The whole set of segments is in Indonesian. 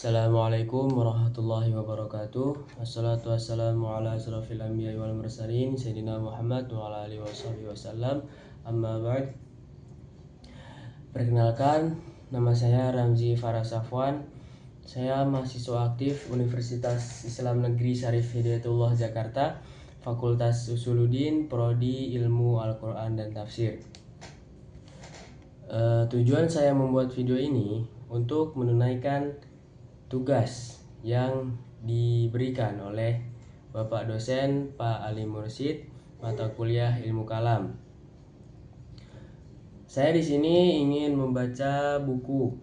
Assalamualaikum warahmatullahi wabarakatuh. Wassalatu wassalamu ala asrafil anbiya wal mursalin Sayyidina Muhammad wa ala alihi wasallam. Amma ba'd. Perkenalkan, nama saya Ramzi Farah Safwan. Saya mahasiswa aktif Universitas Islam Negeri Syarif Hidayatullah Jakarta, Fakultas Usuluddin, Prodi Ilmu Al-Quran dan Tafsir. Tujuan saya membuat video ini untuk menunaikan tugas yang diberikan oleh Bapak dosen Pak Ali Mursid, mata kuliah Ilmu Kalam. Saya di sini ingin membaca buku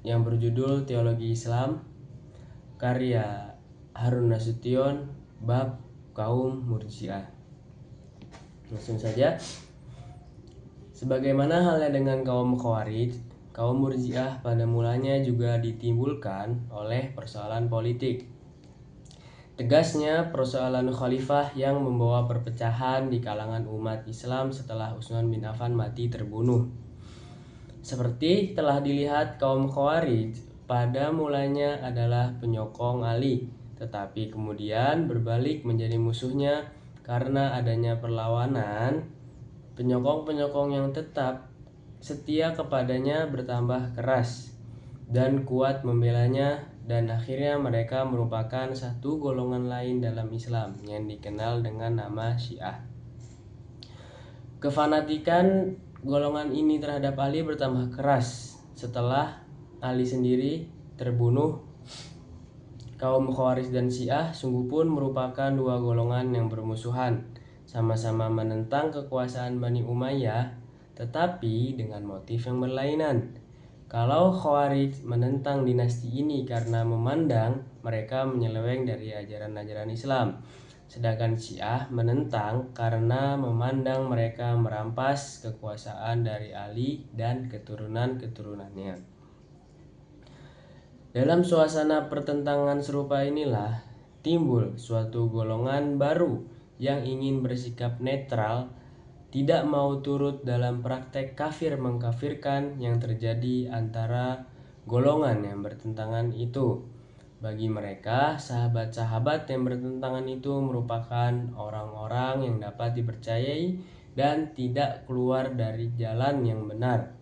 yang berjudul Teologi Islam, karya Harun Nasution, bab kaum Murji'ah. Langsung saja. Sebagaimana halnya dengan kaum Khawarij, kaum Murji'ah pada mulanya juga ditimbulkan oleh persoalan politik. Tegasnya persoalan khalifah yang membawa perpecahan di kalangan umat Islam setelah Utsman bin Affan mati terbunuh. Seperti telah dilihat, kaum Khawarij pada mulanya adalah penyokong Ali, tetapi kemudian berbalik menjadi musuhnya karena adanya perlawanan. Penyokong-penyokong yang tetap setia kepadanya bertambah keras dan kuat membelanya, dan akhirnya mereka merupakan satu golongan lain dalam Islam yang dikenal dengan nama Syiah. Kefanatikan golongan ini terhadap Ali bertambah keras setelah Ali sendiri terbunuh. Kaum Khawarij dan Syiah sungguh pun merupakan dua golongan yang bermusuhan, sama-sama menentang kekuasaan Bani Umayyah, tetapi dengan motif yang berlainan. Kalau Khawarij menentang dinasti ini karena memandang mereka menyeleweng dari ajaran-ajaran Islam, sedangkan Syiah menentang karena memandang mereka merampas kekuasaan dari Ali dan keturunan-keturunannya. Dalam suasana pertentangan serupa inilah timbul suatu golongan baru yang ingin bersikap netral, tidak mau turut dalam praktek kafir mengkafirkan yang terjadi antara golongan yang bertentangan itu. Bagi mereka, sahabat-sahabat yang bertentangan itu merupakan orang-orang yang dapat dipercayai dan tidak keluar dari jalan yang benar.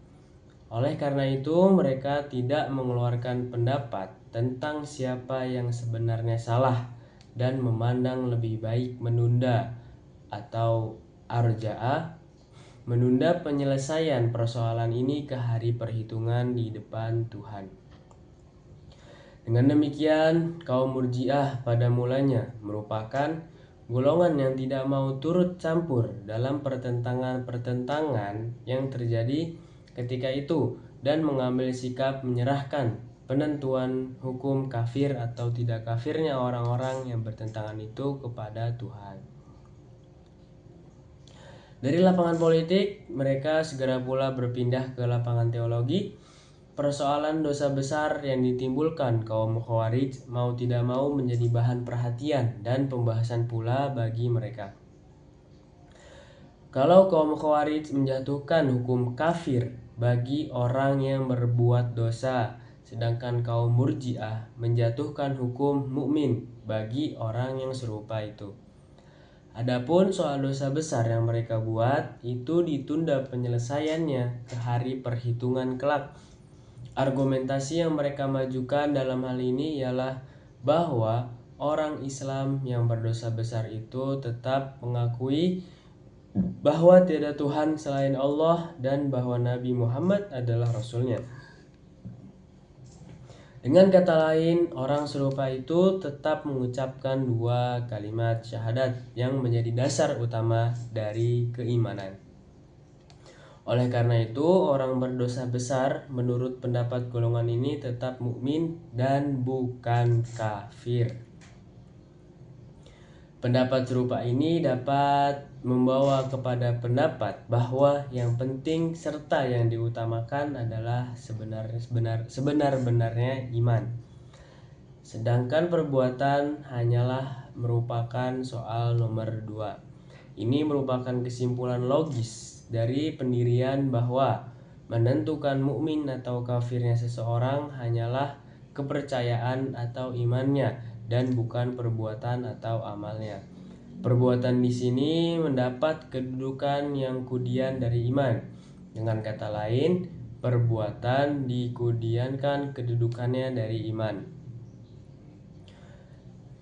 Oleh karena itu, mereka tidak mengeluarkan pendapat tentang siapa yang sebenarnya salah dan memandang lebih baik menunda atau arja'ah, menunda penyelesaian persoalan ini ke hari perhitungan di depan Tuhan. Dengan demikian, kaum Murji'ah pada mulanya merupakan golongan yang tidak mau turut campur dalam pertentangan-pertentangan yang terjadi ketika itu dan mengambil sikap menyerahkan penentuan hukum kafir atau tidak kafirnya orang-orang yang bertentangan itu kepada Tuhan. Dari lapangan politik, mereka segera pula berpindah ke lapangan teologi. Persoalan dosa besar yang ditimbulkan kaum Khawarij mau tidak mau menjadi bahan perhatian dan pembahasan pula bagi mereka. Kalau kaum Khawarij menjatuhkan hukum kafir bagi orang yang berbuat dosa, sedangkan kaum Murji'ah menjatuhkan hukum mukmin bagi orang yang serupa itu. Adapun soal dosa besar yang mereka buat, itu ditunda penyelesaiannya ke hari perhitungan kelak. Argumentasi yang mereka majukan dalam hal ini ialah bahwa orang Islam yang berdosa besar itu tetap mengakui bahwa tiada Tuhan selain Allah dan bahwa Nabi Muhammad adalah Rasulnya. Dengan kata lain, orang serupa itu tetap mengucapkan dua kalimat syahadat yang menjadi dasar utama dari keimanan. Oleh karena itu, orang berdosa besar menurut pendapat golongan ini tetap mukmin dan bukan kafir. Pendapat serupa ini dapat membawa kepada pendapat bahwa yang penting serta yang diutamakan adalah sebenar-benarnya iman, sedangkan perbuatan hanyalah merupakan soal nomor 2. Ini merupakan kesimpulan logis dari pendirian bahwa menentukan mukmin atau kafirnya seseorang hanyalah kepercayaan atau imannya dan bukan perbuatan atau amalnya. Perbuatan di sini mendapat kedudukan yang kemudian dari iman. Dengan kata lain, perbuatan dikemudiankan kedudukannya dari iman.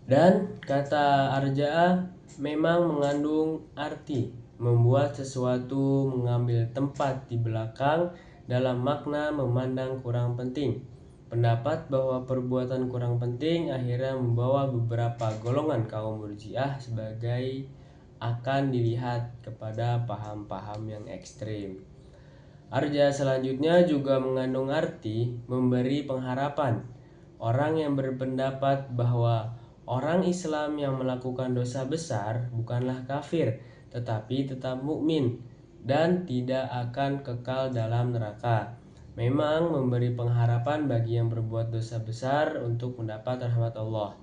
Dan kata arja'ah memang mengandung arti membuat sesuatu mengambil tempat di belakang dalam makna memandang kurang penting. Pendapat bahwa perbuatan kurang penting akhirnya membawa beberapa golongan kaum Murji'ah sebagai akan dilihat kepada paham-paham yang ekstrim. Arja selanjutnya juga mengandung arti memberi pengharapan. Orang yang berpendapat bahwa orang Islam yang melakukan dosa besar bukanlah kafir, tetapi tetap mukmin dan tidak akan kekal dalam neraka. Memang memberi pengharapan bagi yang berbuat dosa besar untuk mendapat rahmat Allah.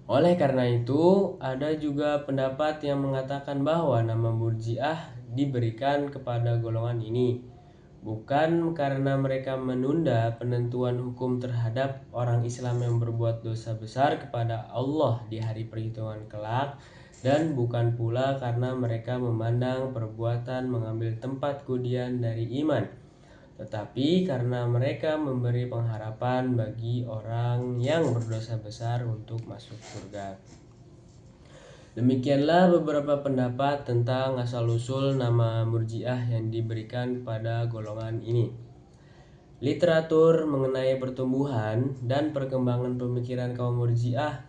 Oleh karena itu, ada juga pendapat yang mengatakan bahwa nama Murji'ah diberikan kepada golongan ini bukan karena mereka menunda penentuan hukum terhadap orang Islam yang berbuat dosa besar kepada Allah di hari perhitungan kelak, dan bukan pula karena mereka memandang perbuatan mengambil tempat kemudian dari iman, tetapi karena mereka memberi pengharapan bagi orang yang berdosa besar untuk masuk surga. Demikianlah beberapa pendapat tentang asal-usul nama Murji'ah yang diberikan pada golongan ini. Literatur mengenai pertumbuhan dan perkembangan pemikiran kaum Murji'ah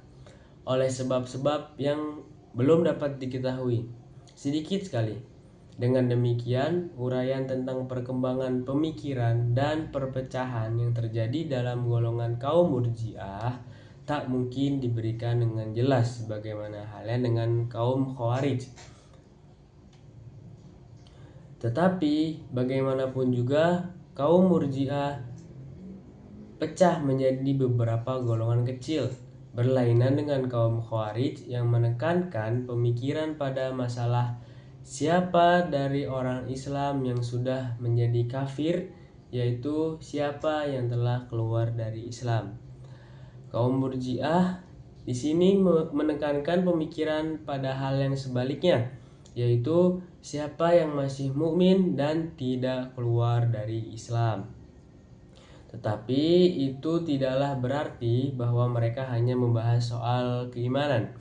oleh sebab-sebab yang belum dapat diketahui sedikit sekali. Dengan demikian, uraian tentang perkembangan pemikiran dan perpecahan yang terjadi dalam golongan kaum Murji'ah tak mungkin diberikan dengan jelas sebagaimana halnya dengan kaum Khawarij. Tetapi bagaimanapun juga kaum Murji'ah pecah menjadi beberapa golongan kecil, berlainan dengan kaum Khawarij yang menekankan pemikiran pada masalah siapa dari orang Islam yang sudah menjadi kafir, yaitu siapa yang telah keluar dari Islam. Kaum Murji'ah di sini menekankan pemikiran pada hal yang sebaliknya, yaitu siapa yang masih mukmin dan tidak keluar dari Islam. Tetapi itu tidaklah berarti bahwa mereka hanya membahas soal keimanan.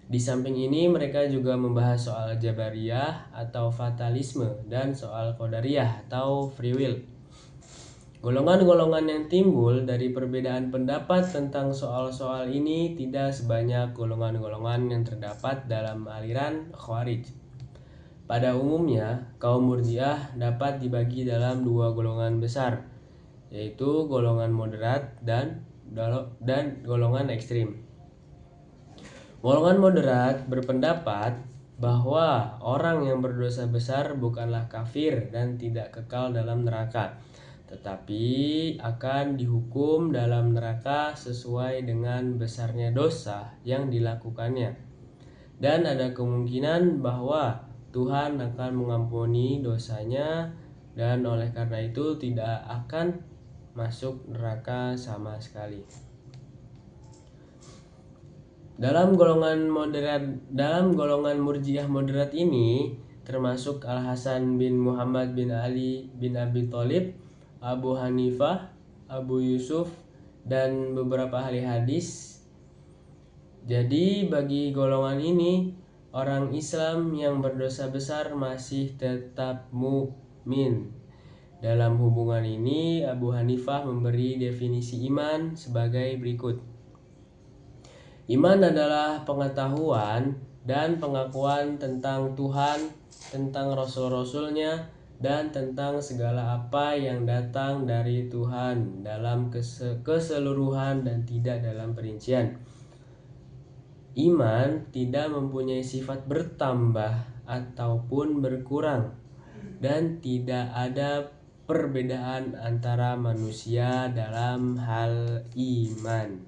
Di samping ini mereka juga membahas soal Jabariyah atau fatalisme dan soal Qadariyah atau free will. Golongan-golongan yang timbul dari perbedaan pendapat tentang soal-soal ini tidak sebanyak golongan-golongan yang terdapat dalam aliran Khawarij. Pada umumnya, kaum Murji'ah dapat dibagi dalam dua golongan besar, yaitu golongan moderat dan golongan ekstrim. Golongan moderat berpendapat bahwa orang yang berdosa besar bukanlah kafir dan tidak kekal dalam neraka, tetapi akan dihukum dalam neraka sesuai dengan besarnya dosa yang dilakukannya. Dan ada kemungkinan bahwa Tuhan akan mengampuni dosanya dan oleh karena itu tidak akan masuk neraka sama sekali. Dalam golongan Murji'ah moderat ini termasuk Al-Hasan bin Muhammad bin Ali bin Abi Thalib, Abu Hanifah, Abu Yusuf, dan beberapa ahli hadis. Jadi bagi golongan ini, orang Islam yang berdosa besar masih tetap mukmin. Dalam hubungan ini, Abu Hanifah memberi definisi iman sebagai berikut. Iman adalah pengetahuan dan pengakuan tentang Tuhan, tentang Rasul-Rasulnya, dan tentang segala apa yang datang dari Tuhan dalam keseluruhan dan tidak dalam perincian. Iman tidak mempunyai sifat bertambah ataupun berkurang, dan tidak ada perbedaan antara manusia dalam hal iman.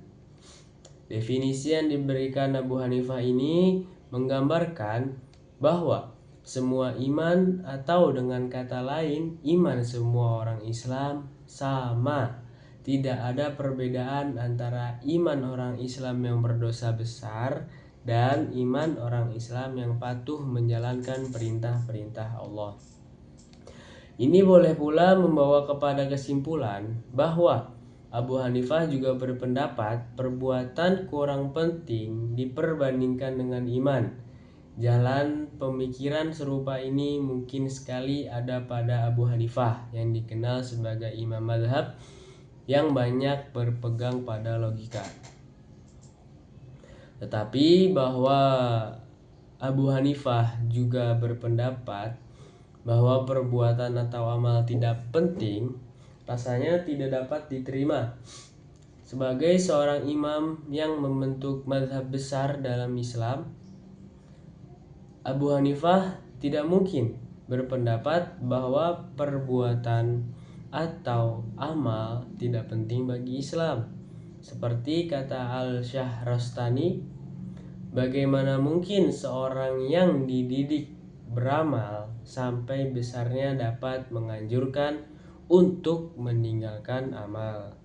Definisi yang diberikan Abu Hanifah ini menggambarkan bahwa semua iman, atau dengan kata lain, iman semua orang Islam sama tidak ada perbedaan antara iman orang Islam yang berdosa besar dan iman orang Islam yang patuh menjalankan perintah-perintah Allah. Ini boleh pula membawa kepada kesimpulan bahwa Abu Hanifah juga berpendapat perbuatan kurang penting diperbandingkan dengan iman. Jalan pemikiran serupa ini mungkin sekali ada pada Abu Hanifah yang dikenal sebagai imam mazhab yang banyak berpegang pada logika. Tetapi bahwa Abu Hanifah juga berpendapat bahwa perbuatan atau amal tidak penting, rasanya tidak dapat diterima. Sebagai seorang imam yang membentuk mazhab besar dalam Islam, Abu Hanifah tidak mungkin berpendapat bahwa perbuatan atau amal tidak penting bagi Islam. Seperti kata Al-Syahrastani, bagaimana mungkin seorang yang dididik beramal sampai besarnya dapat menganjurkan untuk meninggalkan amal.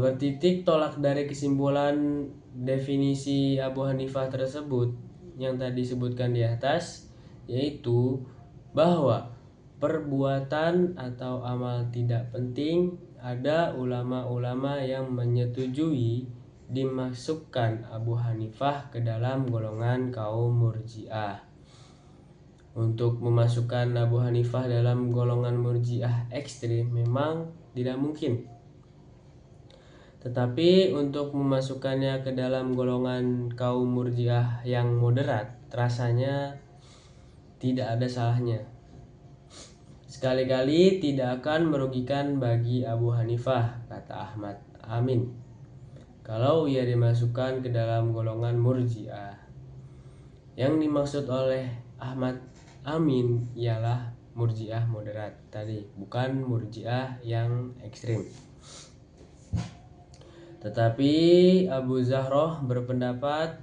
Bertitik tolak dari kesimpulan definisi Abu Hanifah tersebut yang tadi disebutkan di atas, yaitu bahwa perbuatan atau amal tidak penting, ada ulama-ulama yang menyetujui dimasukkan Abu Hanifah ke dalam golongan kaum Murji'ah. Untuk memasukkan Abu Hanifah dalam golongan Murji'ah ekstrim memang tidak mungkin. Tetapi untuk memasukkannya ke dalam golongan kaum Murji'ah yang moderat rasanya tidak ada salahnya. Sekali-kali tidak akan merugikan bagi Abu Hanifah, kata Ahmad Amin, kalau ia dimasukkan ke dalam golongan Murji'ah. Yang dimaksud oleh Ahmad Amin ialah Murji'ah moderat tadi, bukan Murji'ah yang ekstrim. Tetapi Abu Zahroh berpendapat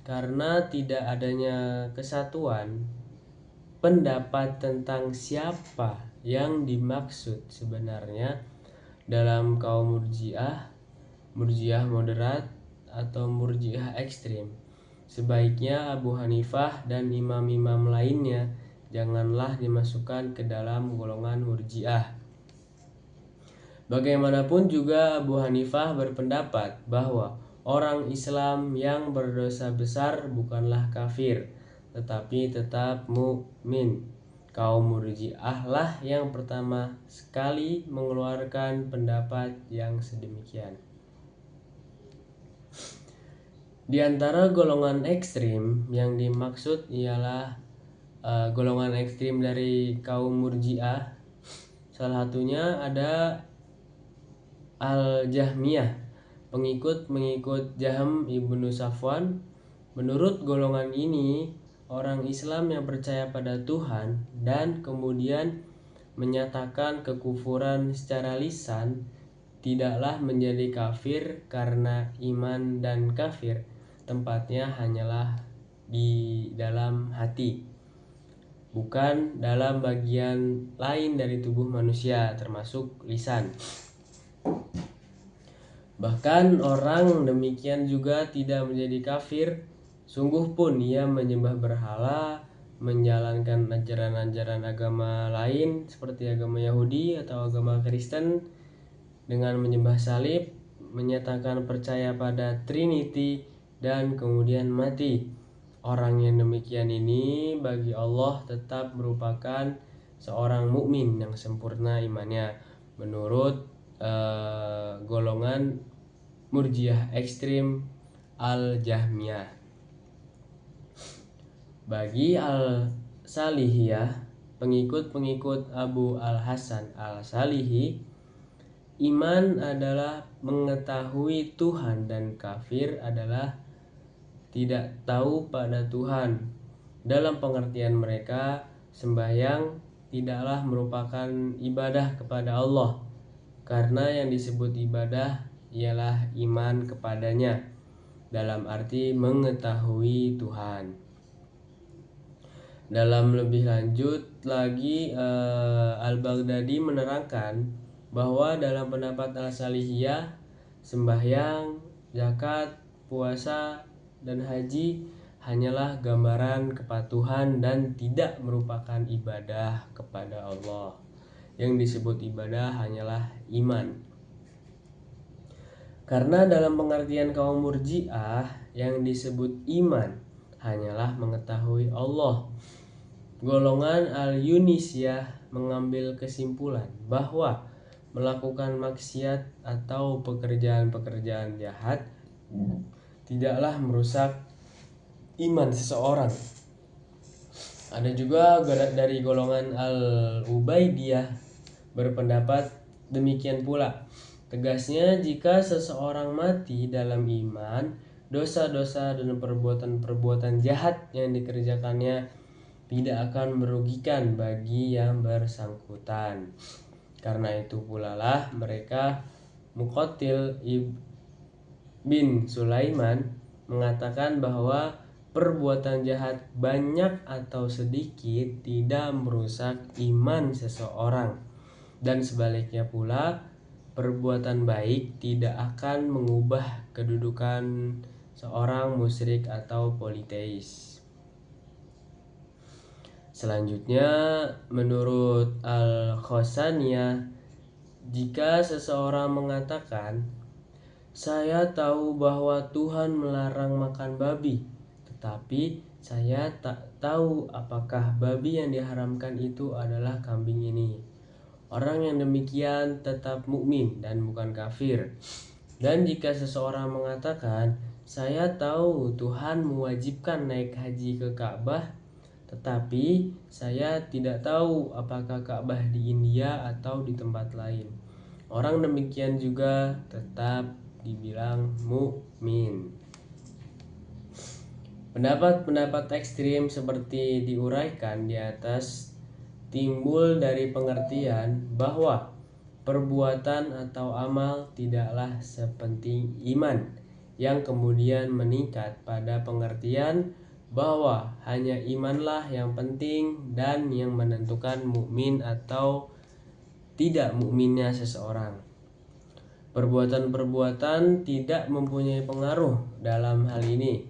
karena tidak adanya kesatuan pendapat tentang siapa yang dimaksud sebenarnya dalam kaum Murji'ah, Murji'ah moderat atau Murji'ah ekstrim, sebaiknya Abu Hanifah dan imam-imam lainnya janganlah dimasukkan ke dalam golongan Murji'ah. Bagaimanapun juga Abu Hanifah berpendapat bahwa orang Islam yang berdosa besar bukanlah kafir, tetapi tetap mukmin. Kaum Murji'ah lah yang pertama sekali mengeluarkan pendapat yang sedemikian. Di antara golongan ekstrim yang dimaksud ialah golongan ekstrim dari kaum Murji'ah. Salah satunya ada Al-Jahmiyah, pengikut Jahm ibnu Safwan. Menurut golongan ini, orang Islam yang percaya pada Tuhan dan kemudian menyatakan kekufuran secara lisan tidaklah menjadi kafir, karena iman dan kafir tempatnya hanyalah di dalam hati, bukan dalam bagian lain dari tubuh manusia termasuk lisan. Bahkan orang demikian juga tidak menjadi kafir sungguh pun ia menyembah berhala, menjalankan ajaran-ajaran agama lain seperti agama Yahudi atau agama Kristen dengan menyembah salib, menyatakan percaya pada Trinity dan kemudian mati. Orang yang demikian ini bagi Allah tetap merupakan seorang mukmin yang sempurna imannya menurut golongan Murji'ah ekstrim Al-Jahmiyah. Bagi Al-Salihiyah, pengikut-pengikut Abu Al-Hasan Al-Salihi, iman adalah mengetahui Tuhan dan kafir adalah tidak tahu pada Tuhan. Dalam pengertian mereka, sembahyang tidaklah merupakan ibadah kepada Allah, karena yang disebut ibadah ialah iman kepadanya dalam arti mengetahui Tuhan. Dalam lebih lanjut lagi, Al-Baghdadi menerangkan bahwa dalam pendapat Al-Salihiyah, sembahyang, zakat, puasa, dan haji hanyalah gambaran kepatuhan dan tidak merupakan ibadah kepada Allah. Yang disebut ibadah hanyalah iman. Karena dalam pengertian kaum Murji'ah, yang disebut iman hanyalah mengetahui Allah. Golongan Al-Yunisiyah mengambil kesimpulan bahwa melakukan maksiat atau pekerjaan-pekerjaan jahat tidaklah merusak iman seseorang. Ada juga dari golongan Al-Ubaidiyah berpendapat demikian pula. Tegasnya, jika seseorang mati dalam iman, dosa-dosa dan perbuatan-perbuatan jahat yang dikerjakannya tidak akan merugikan bagi yang bersangkutan. Karena itu pula lah mereka Muqatil bin Sulaiman mengatakan bahwa perbuatan jahat banyak atau sedikit tidak merusak iman seseorang, dan sebaliknya pula perbuatan baik tidak akan mengubah kedudukan seorang musyrik atau politeis. Selanjutnya, menurut Al-Khosaniyah, jika seseorang mengatakan, "Saya tahu bahwa Tuhan melarang makan babi, tetapi saya tak tahu apakah babi yang diharamkan itu adalah kambing ini." Orang yang demikian tetap mukmin dan bukan kafir. Dan jika seseorang mengatakan, "Saya tahu Tuhan mewajibkan naik haji ke Ka'bah, tetapi saya tidak tahu apakah Ka'bah di India atau di tempat lain." Orang demikian juga tetap dibilang mukmin. Pendapat-pendapat ekstrim seperti diuraikan di atas timbul dari pengertian bahwa perbuatan atau amal tidaklah sepenting iman, yang kemudian meningkat pada pengertian bahwa hanya imanlah yang penting dan yang menentukan mukmin atau tidak mukminnya seseorang. Perbuatan-perbuatan tidak mempunyai pengaruh dalam hal ini.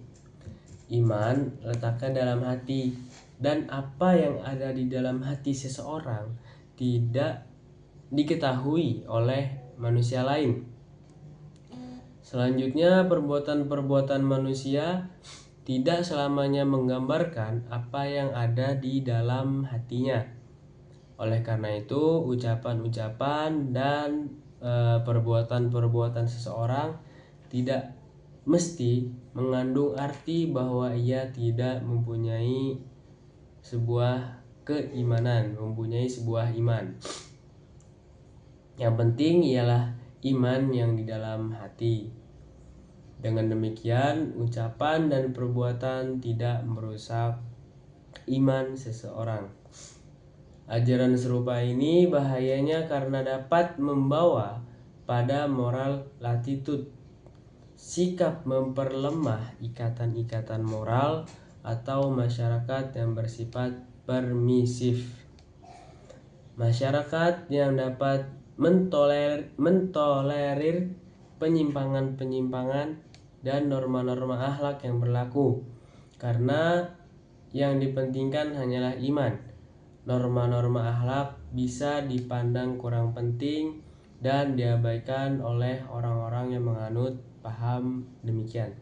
Iman letaknya dalam hati, dan apa yang ada di dalam hati seseorang tidak diketahui oleh manusia lain. Selanjutnya, perbuatan-perbuatan manusia tidak selamanya menggambarkan apa yang ada di dalam hatinya. Oleh karena itu, ucapan-ucapan dan perbuatan-perbuatan seseorang tidak mesti mengandung arti bahwa ia tidak mempunyai sebuah keimanan, mempunyai sebuah iman. Yang penting ialah iman yang di dalam hati. Dengan demikian, ucapan dan perbuatan tidak merusak iman seseorang. Ajaran serupa ini bahayanya karena dapat membawa pada moral latitude, sikap memperlemah ikatan-ikatan moral atau masyarakat yang bersifat permisif. Masyarakat yang dapat mentolerir penyimpangan-penyimpangan dan norma-norma akhlak yang berlaku, karena yang dipentingkan hanyalah iman. Norma-norma akhlak bisa dipandang kurang penting dan diabaikan oleh orang-orang yang menganut paham demikian.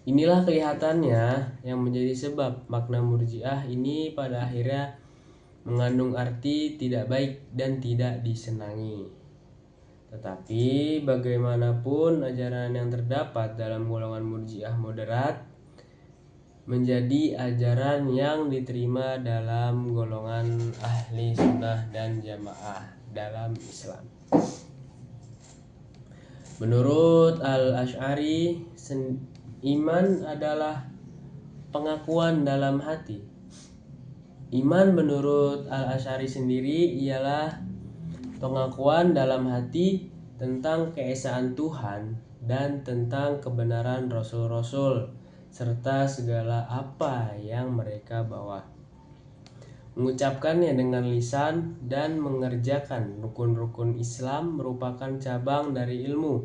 Inilah kelihatannya yang menjadi sebab makna Murji'ah ini pada akhirnya mengandung arti tidak baik dan tidak disenangi. Tetapi bagaimanapun ajaran yang terdapat dalam golongan Murji'ah moderat menjadi ajaran yang diterima dalam golongan ahli sunnah dan jamaah dalam Islam. Menurut Al-Asy'ari, iman adalah pengakuan dalam hati. Iman menurut Al-Asy'ari sendiri ialah pengakuan dalam hati tentang keesaan Tuhan dan tentang kebenaran Rasul-Rasul, serta segala apa yang mereka bawa. Mengucapkannya dengan lisan dan mengerjakan rukun-rukun Islam merupakan cabang dari ilmu.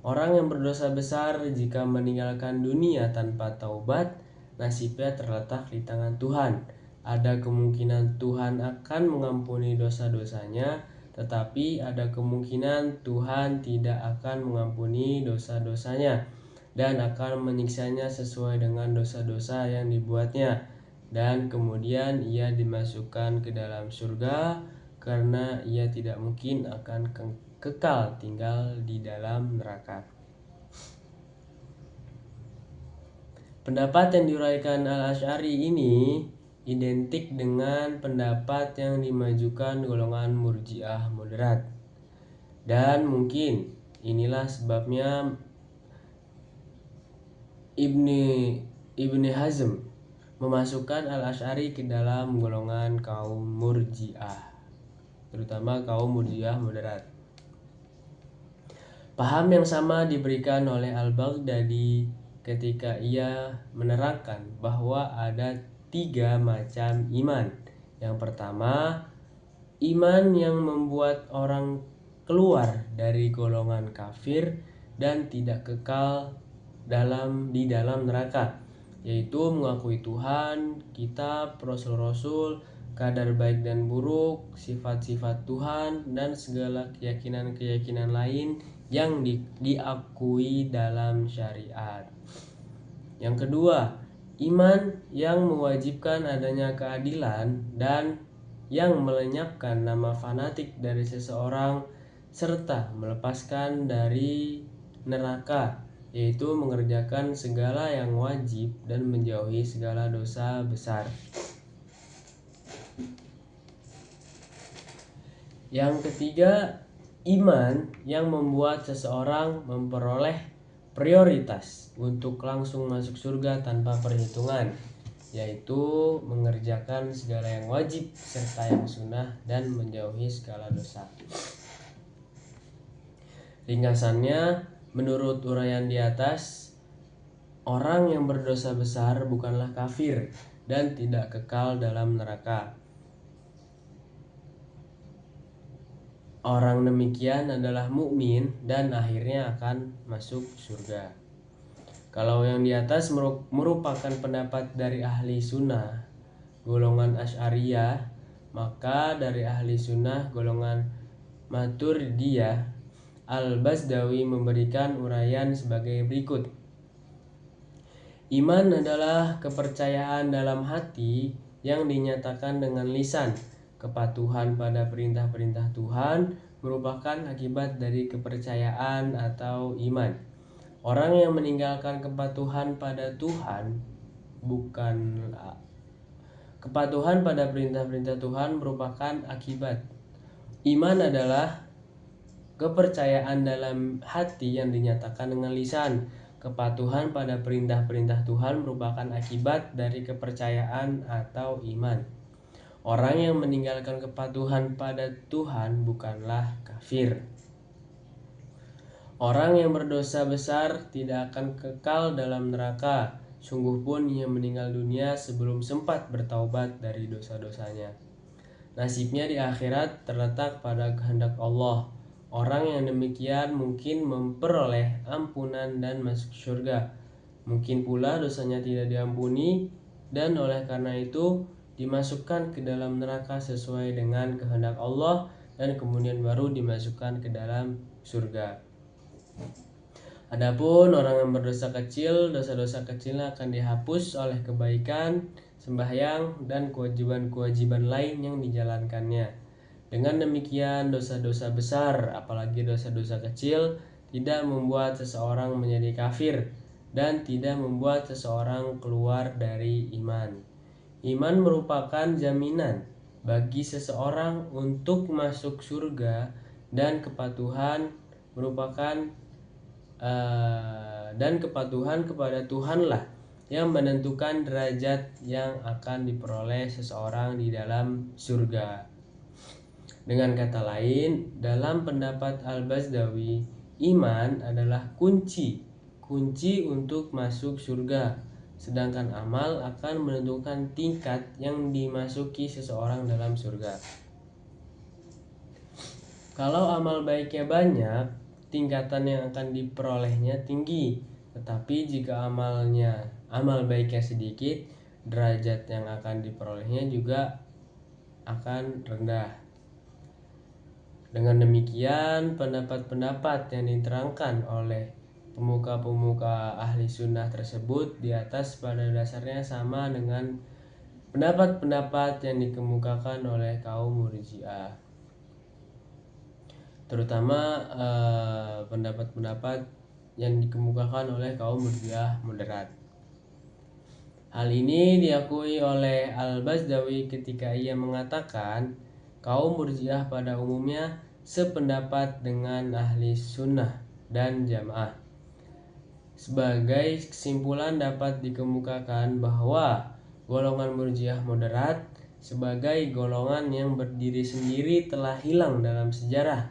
Orang yang berdosa besar jika meninggalkan dunia tanpa taubat, nasibnya terletak di tangan Tuhan. Ada kemungkinan Tuhan akan mengampuni dosa-dosanya, tetapi ada kemungkinan Tuhan tidak akan mengampuni dosa-dosanya dan akan menyiksanya sesuai dengan dosa-dosa yang dibuatnya. Dan kemudian ia dimasukkan ke dalam surga karena ia tidak mungkin akan kekal tinggal di dalam neraka. Pendapat yang diuraikan Al-Asy'ari ini identik dengan pendapat yang dimajukan golongan Murji'ah moderat. Dan mungkin inilah sebabnya Ibni Hazm memasukkan Al-Asy'ari ke dalam golongan kaum Murji'ah, terutama kaum Murji'ah moderat. Paham yang sama diberikan oleh Al-Baghdadi ketika ia menerangkan bahwa ada 3 macam iman. Yang pertama, iman yang membuat orang keluar dari golongan kafir dan tidak kekal di dalam neraka, yaitu mengakui Tuhan, kitab, rasul-rasul, kadar baik dan buruk, sifat-sifat Tuhan, dan segala keyakinan-keyakinan lain yang diakui dalam syariat. Yang kedua, iman yang mewajibkan adanya keadilan dan yang melenyapkan nama fanatik dari seseorang serta melepaskan dari neraka, yaitu mengerjakan segala yang wajib dan menjauhi segala dosa besar. Yang ketiga, iman yang membuat seseorang memperoleh prioritas untuk langsung masuk surga tanpa perhitungan, yaitu mengerjakan segala yang wajib serta yang sunnah dan menjauhi segala dosa. Ringkasannya, menurut uraian di atas, orang yang berdosa besar bukanlah kafir dan tidak kekal dalam neraka. Orang demikian adalah mukmin dan akhirnya akan masuk surga. Kalau yang di atas merupakan pendapat dari ahli sunnah golongan Asy'ariyah, maka dari ahli sunnah golongan Maturidiyah, Al-Bazdawi memberikan uraian sebagai berikut. Iman adalah kepercayaan dalam hati yang dinyatakan dengan lisan. Kepatuhan pada perintah-perintah Tuhan merupakan akibat dari kepercayaan atau iman. Orang yang meninggalkan kepatuhan pada perintah-perintah Tuhan merupakan akibat. Iman adalah kepercayaan dalam hati yang dinyatakan dengan lisan. Kepatuhan pada perintah-perintah Tuhan merupakan akibat dari kepercayaan atau iman. Orang yang meninggalkan kepatuhan pada Tuhan bukanlah kafir. Orang yang berdosa besar tidak akan kekal dalam neraka, sungguh pun ia meninggal dunia sebelum sempat bertaubat dari dosa-dosanya. Nasibnya di akhirat terletak pada kehendak Allah. Orang yang demikian mungkin memperoleh ampunan dan masuk surga. Mungkin pula dosanya tidak diampuni dan oleh karena itu dimasukkan ke dalam neraka sesuai dengan kehendak Allah dan kemudian baru dimasukkan ke dalam surga. Adapun orang yang berdosa kecil, dosa-dosa kecilnya akan dihapus oleh kebaikan, sembahyang, dan kewajiban-kewajiban lain yang dijalankannya. Dengan demikian, dosa-dosa besar, apalagi dosa-dosa kecil, tidak membuat seseorang menjadi kafir dan tidak membuat seseorang keluar dari iman. Iman merupakan jaminan bagi seseorang untuk masuk surga dan kepatuhan kepada Tuhanlah yang menentukan derajat yang akan diperoleh seseorang di dalam surga. Dengan kata lain, dalam pendapat Al-Bazdawi, iman adalah kunci untuk masuk surga. sedangkan amal akan menentukan tingkat yang dimasuki seseorang dalam surga. Kalau amal baiknya banyak, tingkatan yang akan diperolehnya tinggi. Tetapi jika amal baiknya sedikit, derajat yang akan diperolehnya juga akan rendah. Dengan demikian, pendapat-pendapat yang diterangkan oleh pemuka-pemuka ahli sunnah tersebut di atas pada dasarnya sama dengan pendapat-pendapat yang dikemukakan oleh kaum Murji'ah, terutama pendapat-pendapat yang dikemukakan oleh kaum Murji'ah moderat. Hal ini diakui oleh Al-Bazdawi ketika ia mengatakan kaum Murji'ah pada umumnya sependapat dengan ahli sunnah dan jamaah. Sebagai kesimpulan dapat dikemukakan bahwa golongan Murji'ah moderat sebagai golongan yang berdiri sendiri telah hilang dalam sejarah,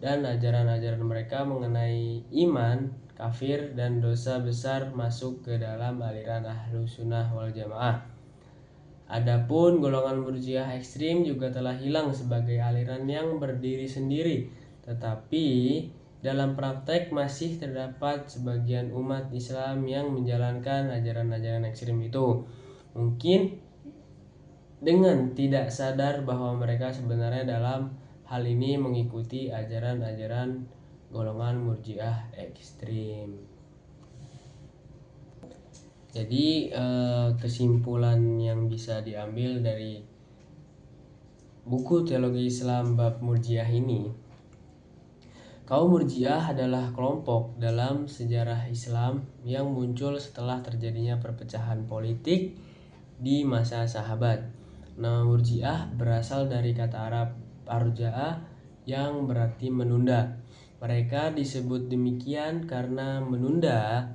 dan ajaran-ajaran mereka mengenai iman, kafir, dan dosa besar masuk ke dalam aliran Ahlus Sunnah wal Jamaah. Adapun golongan Murji'ah ekstrim juga telah hilang sebagai aliran yang berdiri sendiri, tetapi dalam praktek masih terdapat sebagian umat Islam yang menjalankan ajaran-ajaran ekstrim itu, mungkin dengan tidak sadar bahwa mereka sebenarnya dalam hal ini mengikuti ajaran-ajaran golongan Murji'ah ekstrim. Jadi kesimpulan yang bisa diambil dari buku Teologi Islam bab Murji'ah ini, kaum Murji'ah adalah kelompok dalam sejarah Islam yang muncul setelah terjadinya perpecahan politik di masa sahabat. Nama Murji'ah berasal dari kata Arab arja'ah yang berarti menunda. Mereka disebut demikian karena menunda,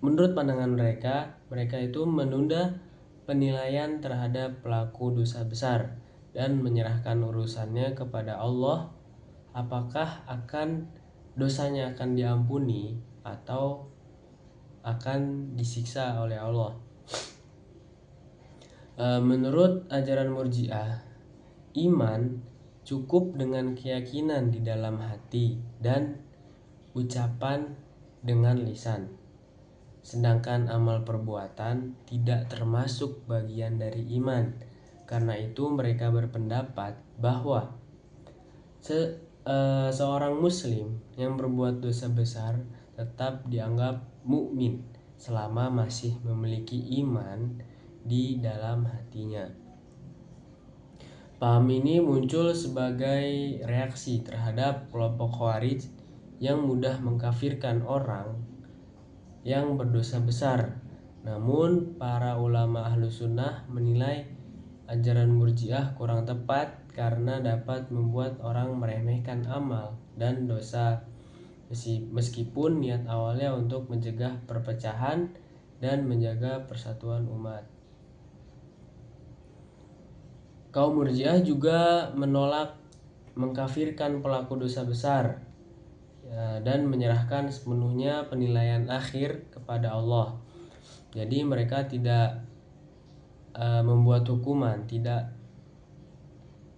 menurut pandangan mereka itu menunda penilaian terhadap pelaku dosa besar dan menyerahkan urusannya kepada Allah, apakah dosanya akan diampuni atau akan disiksa oleh Allah. Menurut ajaran Murji'ah, iman cukup dengan keyakinan di dalam hati dan ucapan dengan lisan, sedangkan amal perbuatan tidak termasuk bagian dari iman. Karena itu mereka berpendapat bahwa seorang muslim yang berbuat dosa besar tetap dianggap mukmin selama masih memiliki iman di dalam hatinya. Paham ini muncul sebagai reaksi terhadap kelompok Khawarij yang mudah mengkafirkan orang yang berdosa besar. Namun para ulama Ahlus Sunnah menilai ajaran Murji'ah kurang tepat karena dapat membuat orang meremehkan amal dan dosa, meskipun niat awalnya untuk mencegah perpecahan dan menjaga persatuan umat. Kaum Murji'ah juga menolak mengkafirkan pelaku dosa besar dan menyerahkan sepenuhnya penilaian akhir kepada Allah. Jadi mereka tidak membuat hukuman, tidak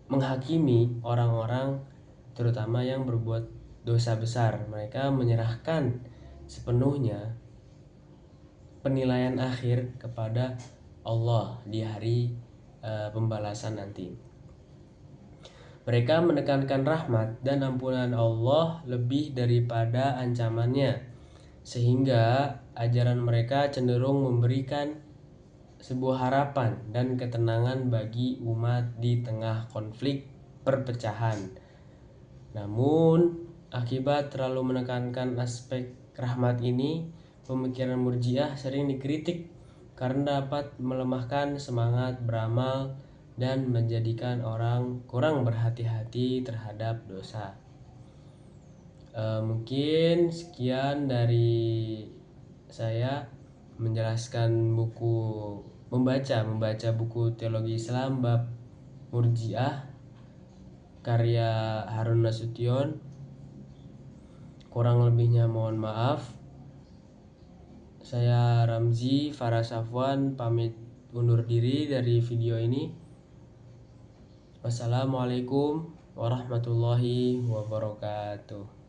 menghakimi orang-orang terutama yang berbuat dosa besar. Mereka menyerahkan sepenuhnya penilaian akhir kepada Allah di hari pembalasan nanti. Mereka menekankan rahmat dan ampunan Allah lebih daripada ancamannya, sehingga ajaran mereka cenderung memberikan sebuah harapan dan ketenangan bagi umat di tengah konflik perpecahan. Namun, akibat terlalu menekankan aspek rahmat ini, pemikiran Murji'ah sering dikritik karena dapat melemahkan semangat beramal dan menjadikan orang kurang berhati-hati terhadap dosa. Mungkin sekian dari saya menjelaskan membaca buku Teologi Islam bab Murji'ah karya Harun Nasution. Kurang lebihnya mohon maaf. Saya Ramzi Farah Safwan pamit undur diri dari video ini. Wassalamualaikum warahmatullahi wabarakatuh.